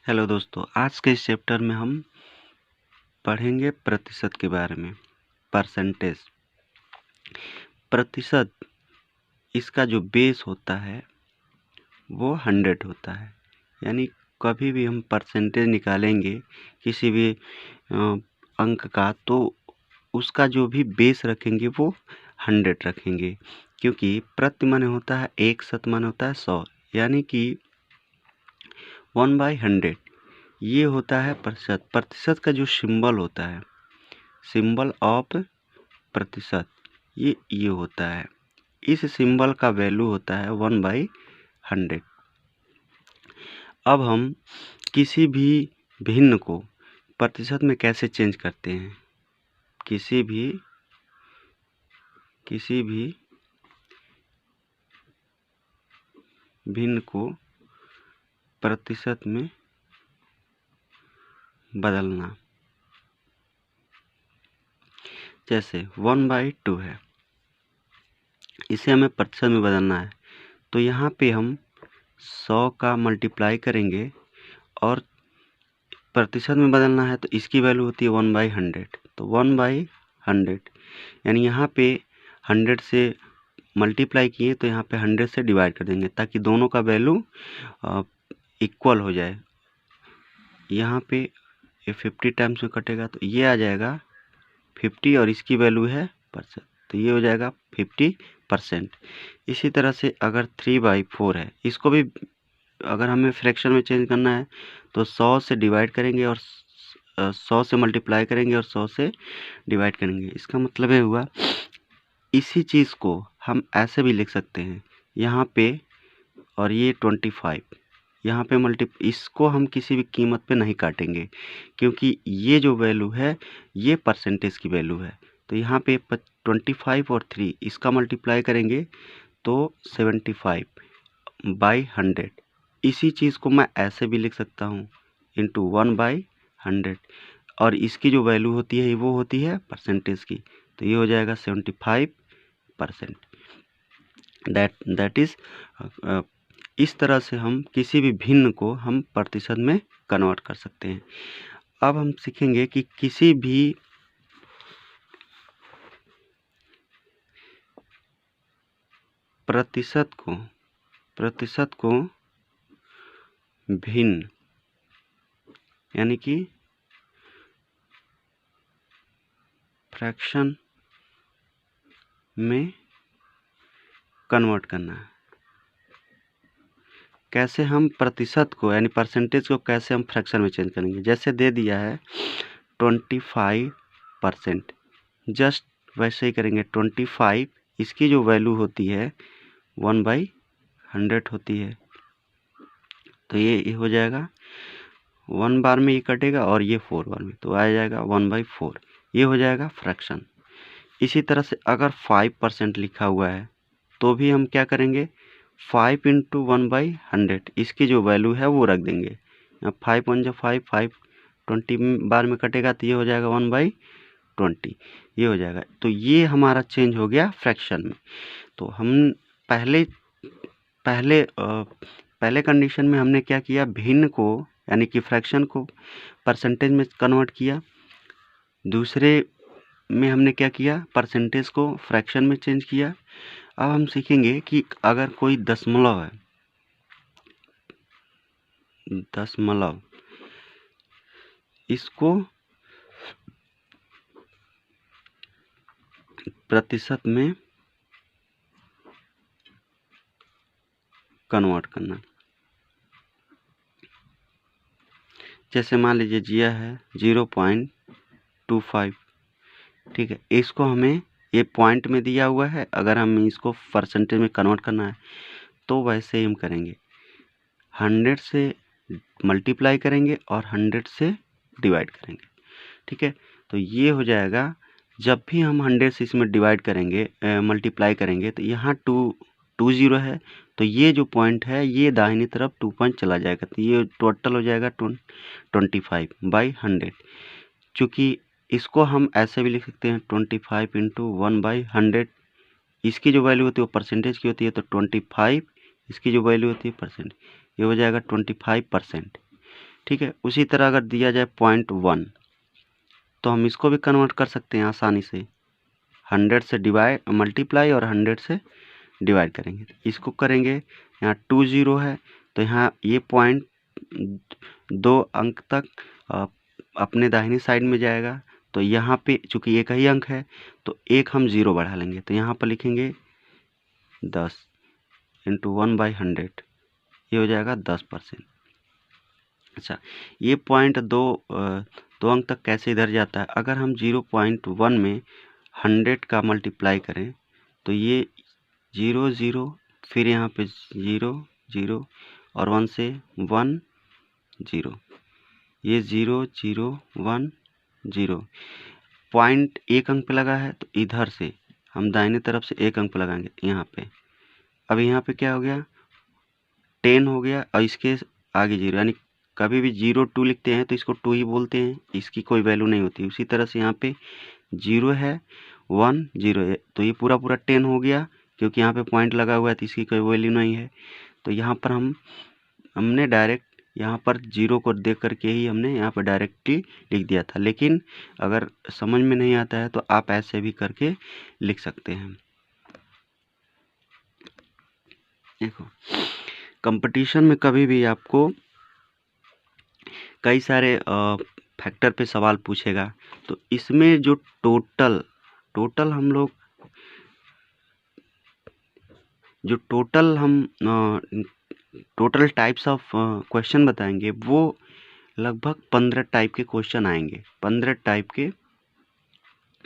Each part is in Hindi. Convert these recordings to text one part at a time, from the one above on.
हेलो दोस्तों, आज के इस चैप्टर में हम पढ़ेंगे प्रतिशत के बारे में। परसेंटेज। प्रतिशत, इसका जो बेस होता है वो 100 होता है। यानी कभी भी हम परसेंटेज निकालेंगे किसी भी अंक का, तो उसका जो भी बेस रखेंगे वो 100 रखेंगे, क्योंकि प्रति माने होता है 1, शत माने होता है 100। यानी कि 1/100 ये होता है प्रतिशत। प्रतिशत का जो सिंबल होता है, सिंबल ऑफ प्रतिशत, ये होता है। इस सिंबल का वैल्यू होता है 1/100। अब हम किसी भी भिन्न को प्रतिशत में कैसे चेंज करते हैं? किसी भी भिन्न को प्रतिशत में बदलना। जैसे 1/2 है, इसे हमें प्रतिशत में बदलना है, तो यहाँ पे हम 100 का मल्टीप्लाई करेंगे और प्रतिशत में बदलना है, तो इसकी वैल्यू होती है 1/100। तो 1/100 यानी यहाँ पे 100 से मल्टीप्लाई किए तो यहाँ पे 100 से डिवाइड कर देंगे, ताकि दोनों का वैल्यू इक्वल हो जाए। यहाँ पे ये 50 टाइम्स में कटेगा तो ये आ जाएगा 50 और इसकी वैल्यू है परसेंट, तो ये हो जाएगा 50%। इसी तरह से अगर 3/4 है, इसको भी अगर हमें फ्रैक्शन में चेंज करना है तो 100 से डिवाइड करेंगे और 100 से मल्टीप्लाई करेंगे और 100 से डिवाइड करेंगे। इसका मतलब ये हुआ, इसी चीज़ को हम ऐसे भी लिख सकते हैं, यहाँ पे और ये 25, यहाँ पे इसको हम किसी भी कीमत पे नहीं काटेंगे, क्योंकि ये जो वैल्यू है ये परसेंटेज की वैल्यू है। तो यहाँ पे 25 और 3 इसका मल्टीप्लाई करेंगे तो 75/100। इसी चीज़ को मैं ऐसे भी लिख सकता हूँ, इंटू 1/100, और इसकी जो वैल्यू होती है वो होती है परसेंटेज की, तो ये हो जाएगा 75%। दैट इज इस तरह से हम किसी भी भिन्न को हम प्रतिशत में कन्वर्ट कर सकते हैं। अब हम सीखेंगे कि किसी भी प्रतिशत को भिन्न यानी कि फ्रैक्शन में कन्वर्ट करना है। कैसे हम प्रतिशत को यानी परसेंटेज को कैसे हम फ्रैक्शन में चेंज करेंगे? जैसे दे दिया है 25%, जस्ट वैसे ही करेंगे। 25 इसकी जो वैल्यू होती है 1/100 होती है, तो ये हो जाएगा 1 बार में ये कटेगा और ये 4 बार में, तो आ जाएगा 1/4। ये हो जाएगा फ्रैक्शन। इसी तरह से अगर 5% लिखा हुआ है तो भी हम क्या करेंगे, 5 इंटू 1/100 इसकी जो वैल्यू है वो रख देंगे। 5 1 5, 5 20 बार में कटेगा तो ये हो जाएगा 1/20, ये हो जाएगा। तो ये हमारा चेंज हो गया फ्रैक्शन में। तो हम पहले कंडीशन में हमने क्या किया, भिन्न को यानी कि फ्रैक्शन को परसेंटेज में कन्वर्ट किया। दूसरे में हमने क्या किया, परसेंटेज को फ्रैक्शन में चेंज किया। अब हम सीखेंगे कि अगर कोई दशमलव है, दशमलव, इसको प्रतिशत में कन्वर्ट करना। जैसे मान लीजिए जिया है 0.25, ठीक है, इसको हमें ये पॉइंट में दिया हुआ है, अगर हम इसको परसेंटेज में कन्वर्ट करना है तो वैसे ही हम करेंगे, 100 से मल्टीप्लाई करेंगे और 100 से डिवाइड करेंगे, ठीक है। तो ये हो जाएगा, जब भी हम 100 से इसमें डिवाइड करेंगे, मल्टीप्लाई करेंगे, तो यहाँ 20 है, तो ये जो पॉइंट है ये दाहिनी तरफ 2 पॉइंट चला जाएगा, तो ये टोटल हो जाएगा 25/100। चूँकि इसको हम ऐसे भी लिख सकते हैं 25 इंटू 1/100, इसकी जो वैल्यू होती है वो परसेंटेज की होती है, तो 25 इसकी जो वैल्यू होती है परसेंट, ये हो जाएगा 25%। ठीक है। उसी तरह अगर दिया जाए 0.1 तो हम इसको भी कन्वर्ट कर सकते हैं आसानी से। 100 से मल्टीप्लाई और 100 से डिवाइड करेंगे। इसको करेंगे, यहाँ 2 0 है तो यहाँ ये पॉइंट 2 अंक तक अपने दाहिनी साइड में जाएगा। तो यहाँ पे चूंकि एक ही अंक है तो एक हम 0 बढ़ा लेंगे। तो यहाँ पर लिखेंगे 10 इंटू 1/100, ये हो जाएगा 10%। अच्छा, ये पॉइंट दो अंक तक कैसे इधर जाता है? अगर हम 0.1 में 100 का मल्टीप्लाई करें तो ये 0 0, फिर यहाँ पे 0 0 और 1 से 1 0, ये 0 0 1 0। पॉइंट एक अंक पे लगा है तो इधर से हम दाहिने तरफ से एक अंक पे लगाएंगे यहाँ पे। अब यहाँ पे क्या हो गया? 10 हो गया और इसके आगे 0, यानी कभी भी 0 2 लिखते हैं तो इसको 2 ही बोलते हैं, इसकी कोई वैल्यू नहीं होती। उसी तरह से यहाँ पे 0 है 1 0 है तो ये पूरा 10 हो गया, क्योंकि यहाँ पे पॉइंट लगा हुआ है तो इसकी कोई वैल्यू नहीं है। तो यहाँ पर हमने डायरेक्ट यहाँ पर 0 को देख करके ही हमने यहाँ पर डायरेक्टली लिख दिया था। लेकिन अगर समझ में नहीं आता है तो आप ऐसे भी करके लिख सकते हैं। देखो, कंपटीशन में कभी भी आपको कई सारे फैक्टर पे सवाल पूछेगा, तो इसमें जो टोटल हम लोग जो टोटल टाइप्स ऑफ क्वेश्चन बताएंगे, वो लगभग 15 टाइप के क्वेश्चन आएंगे। 15 टाइप के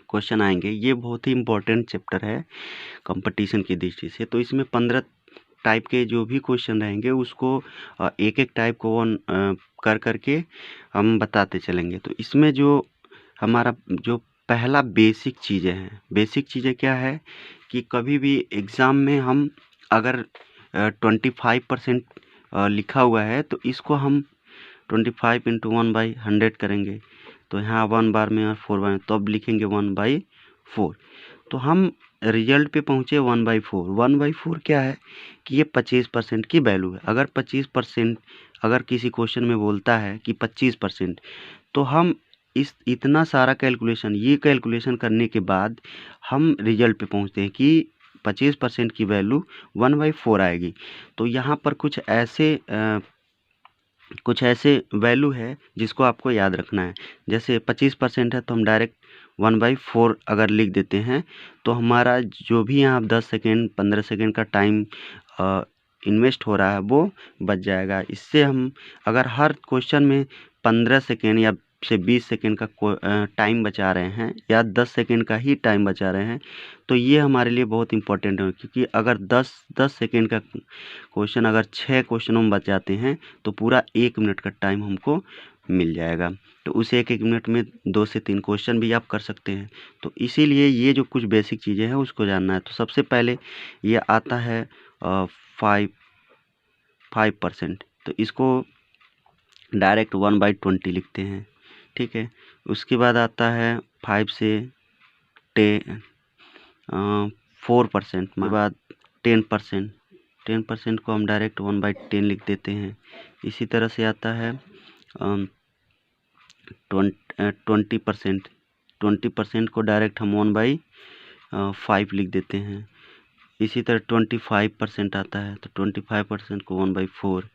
क्वेश्चन आएंगे। ये बहुत ही इम्पोर्टेंट चैप्टर है कंपटीशन की दृष्टि से। तो इसमें 15 टाइप के जो भी क्वेश्चन रहेंगे उसको एक एक टाइप को कर करके हम बताते चलेंगे। तो इसमें जो हमारा जो पहला बेसिक चीज़ें हैं, बेसिक चीज़ें क्या है कि कभी भी एग्ज़ाम में हम अगर 25% लिखा हुआ है तो इसको हम 25 इंटू 1/100 करेंगे। तो यहाँ 1 बार में और 4 बार में, तो अब लिखेंगे 1/4। तो हम रिजल्ट पे पहुँचे 1/4। 1/4 क्या है कि ये 25% की वैल्यू है। अगर 25% अगर किसी क्वेश्चन में बोलता है कि 25%, तो हम इतना सारा कैलकुलेशन करने के बाद हम रिजल्ट पे पहुँचते हैं कि 25% की वैल्यू 1/4 आएगी। तो यहाँ पर कुछ ऐसे वैल्यू है जिसको आपको याद रखना है। जैसे 25% है तो हम डायरेक्ट 1/4 अगर लिख देते हैं तो हमारा जो भी यहाँ 10 सेकेंड 15 सेकेंड का टाइम इन्वेस्ट हो रहा है वो बच जाएगा। इससे हम अगर हर क्वेश्चन में 15 सेकेंड या से 20 सेकेंड का टाइम बचा रहे हैं या 10 सेकेंड का ही टाइम बचा रहे हैं, तो ये हमारे लिए बहुत इंपॉर्टेंट है। क्योंकि अगर 10 सेकेंड का क्वेश्चन अगर 6 क्वेश्चनों में बचाते हैं तो पूरा 1 मिनट का टाइम हमको मिल जाएगा। तो उस 1 मिनट में 2 से 3 क्वेश्चन भी आप कर सकते हैं। तो इसीलिए ये जो कुछ बेसिक चीज़ें हैं उसको जानना है। तो सबसे पहले ये आता है 5%। तो इसको डायरेक्ट 1/20 लिखते हैं, ठीक है। उसके बाद आता है 5 से 4%, के बाद 10% को हम डायरेक्ट 1/10 लिख देते हैं। इसी तरह से आता है 20% को डायरेक्ट हम 1/5 लिख देते हैं। इसी तरह 25% आता है तो 25% को 1/4।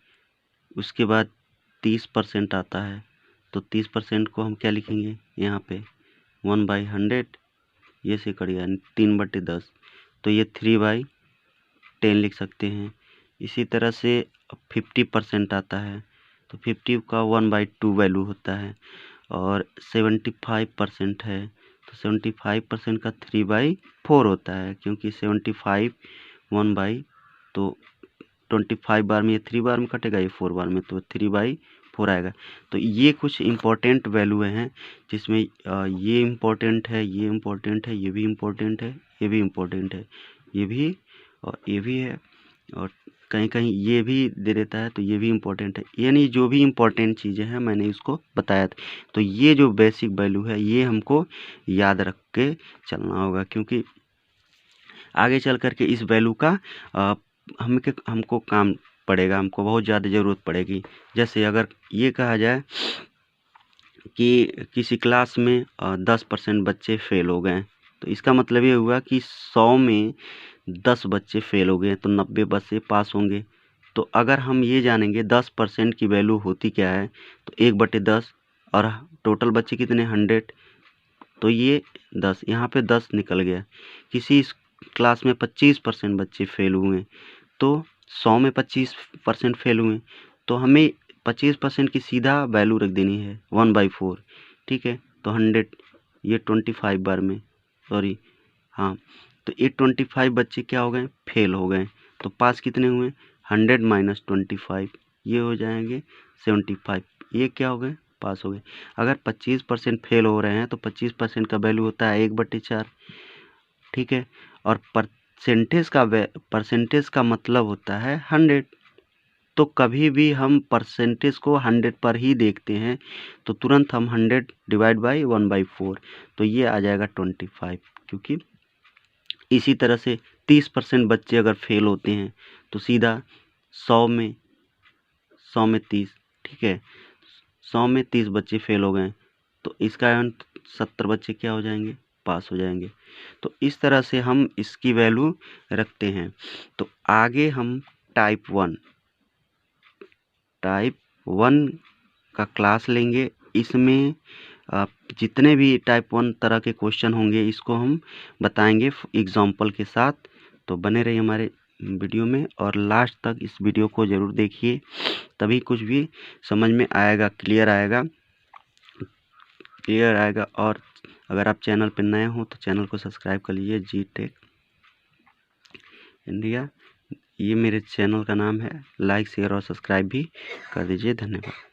उसके बाद 30% आता है तो 30% को हम क्या लिखेंगे यहाँ पे 1/100, ये से करिए 3/10, तो ये 3/10 लिख सकते हैं। इसी तरह से 50% आता है तो 50 का 1/2 वैल्यू होता है। और 75% है तो 75% का 3/4 होता है, क्योंकि 75 1/, तो 25 बार में ये 3 बार में कटेगा, ये 4 बार में, तो 3/4 आएगा। तो ये कुछ इम्पोर्टेंट वैल्यू हैं जिसमें ये इम्पोर्टेंट है, ये इम्पोर्टेंट है, ये भी इम्पोर्टेंट है, ये भी इम्पोर्टेंट है, ये भी और ये भी है, और कहीं कहीं ये भी दे देता है तो ये भी इम्पोर्टेंट है। यानी जो भी इम्पोर्टेंट चीज़ें हैं मैंने इसको बताया था। तो ये जो बेसिक वैल्यू है ये हमको याद रख के चलना होगा, क्योंकि आगे चल करके इस वैल्यू का हमको काम पड़ेगा, हमको बहुत ज़्यादा ज़रूरत पड़ेगी। जैसे अगर ये कहा जाए कि किसी क्लास में 10% बच्चे फेल हो गए, तो इसका मतलब ये हुआ कि 100 में 10 बच्चे फेल हो गए तो 90 बच्चे पास होंगे। तो अगर हम ये जानेंगे 10% की वैल्यू होती क्या है, तो 1/10 और टोटल बच्चे कितने 100, तो ये 10, यहाँ पे 10 निकल गया। किसी क्लास में 25% बच्चे फेल हुए, तो 100 में 25% फेल हुए, तो हमें 25% की सीधा वैल्यू रख देनी है 1/4, ठीक है। तो 100 ये 25 बार में, सॉरी हाँ, तो ये 25 बच्चे क्या हो गए, फेल हो गए। तो पास कितने हुए, 100 - 25, ये हो जाएंगे 75, ये क्या हो गए, पास हो गए। अगर 25% फेल हो रहे हैं तो 25% का वैल्यू होता है 1/4, ठीक है। और परसेंटेज का मतलब होता है 100। तो कभी भी हम परसेंटेज को 100 पर ही देखते हैं, तो तुरंत हम 100 डिवाइड बाई 1/4, तो ये आ जाएगा 25। क्योंकि इसी तरह से 30% बच्चे अगर फेल होते हैं तो सीधा 100 में 30, ठीक है, 100 में 30 बच्चे फेल हो गए तो इसका अंत 70 बच्चे क्या हो जाएंगे, पास हो जाएंगे। तो इस तरह से हम इसकी वैल्यू रखते हैं। तो आगे हम टाइप 1 का क्लास लेंगे। इसमें जितने भी टाइप 1 तरह के क्वेश्चन होंगे इसको हम बताएंगे एग्जाम्पल के साथ। तो बने रहिए हमारे वीडियो में और लास्ट तक इस वीडियो को ज़रूर देखिए, तभी कुछ भी समझ में आएगा, क्लियर आएगा। और अगर आप चैनल पर नए हो तो चैनल को सब्सक्राइब कर लीजिए, जी-टेक इंडिया, ये मेरे चैनल का नाम है। लाइक शेयर और सब्सक्राइब भी कर दीजिए। धन्यवाद।